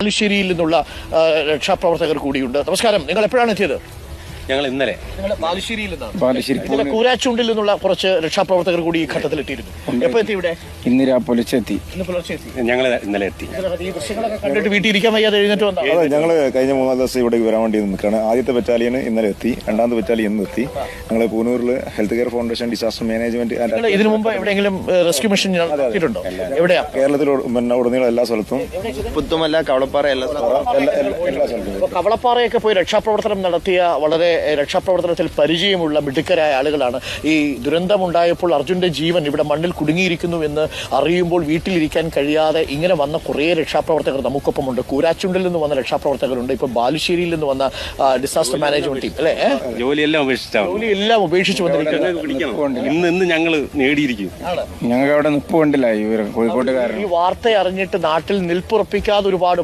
ബാലുശ്ശേരിയിൽ നിന്നുള്ള രക്ഷാപ്രവർത്തകർ കൂടിയുണ്ട്. നമസ്കാരം. നിങ്ങൾ എപ്പോഴാണ് എത്തിയത്? ഞങ്ങൾ ഇന്നലെ ബാലുശ്ശേരിയിൽ നിന്നാണ്. കൂരാച്ചുണ്ടിൽ നിന്നുള്ള കുറച്ച് രക്ഷാപ്രവർത്തകർ കൂടി ഈ ഘട്ടത്തിൽ എത്തിയിരുന്നു. എപ്പോ എത്തി ഇവിടെ? ഇന്ന് പുലർച്ചെ എത്തി. ഞങ്ങൾ ഇന്നലെ എത്തി. ഈ ദൃശ്യങ്ങളൊക്കെ കണ്ടിട്ട് വീട്ടിൽ ഇരിക്കാൻ വയ്യാതെ എഴുന്നേറ്റ് വന്നു. അതെ, ഞങ്ങൾ കഴിഞ്ഞ 3-4 ദിവസം ഇവിടെ വരാൻ വേണ്ടി നിൽക്കുകയാണ്. ആദ്യത്തെ ബറ്റാലിയൻ ഇന്നലെ എത്തി, രണ്ടാമത്തെ ബറ്റാലിയൻ ഇന്ന് എത്തി. ഞങ്ങൾ പൂനൂരിൽ health care foundation disaster management ഇതിനു മുമ്പ് എവിടെയെങ്കിലും റെസ്ക്യൂ മിഷൻ നടത്തിയിട്ടുണ്ടോ? എവിടെയാ? കേരളത്തിൽ ഉടനീളം എല്ലാ സ്ഥലത്തും, പുത്തുമല്ല, കവളപ്പാറ, എല്ലാ സ്ഥലത്തും. കവളപ്പാറയൊക്കെ പോയി രക്ഷാപ്രവർത്തനം നടത്തിയ വളരെ രക്ഷാപ്രവർത്തനത്തിൽ പരിചയമുള്ള മിടുക്കരായ ആളുകളാണ്. ഈ ദുരന്തമുണ്ടായപ്പോൾ അർജുന്റെ ജീവൻ ഇവിടെ മണ്ണിൽ കുടുങ്ങിയിരിക്കുന്നു എന്ന് അറിയുമ്പോൾ വീട്ടിലിരിക്കാൻ കഴിയാതെ ഇങ്ങനെ വന്ന കുറേ രക്ഷാപ്രവർത്തകർ നമുക്കൊപ്പമുണ്ട്. കൂരാച്ചുണ്ടിൽ നിന്ന് വന്ന രക്ഷാപ്രവർത്തകരുണ്ട്. ഇപ്പൊ ബാലുശ്ശേരിയിൽ നിന്ന് വന്ന ഡിസാസ്റ്റർ മാനേജ്മെന്റ് ടീം അല്ലെ, ജോലിയെല്ലാം ഉപേക്ഷിച്ചു വന്നിരിക്കുന്നു. ഇന്ന് ഞങ്ങൾ നേടിയിരിക്കും. ഞങ്ങൾക്ക് അവിടെ നിൽപ്പ് കണ്ടില്ല. കോഴിക്കോട്ടുകാരൻ ഈ വാർത്ത അറിഞ്ഞിട്ട് നാട്ടിൽ നിൽപ്പുറപ്പിക്കാതെ ഒരുപാട്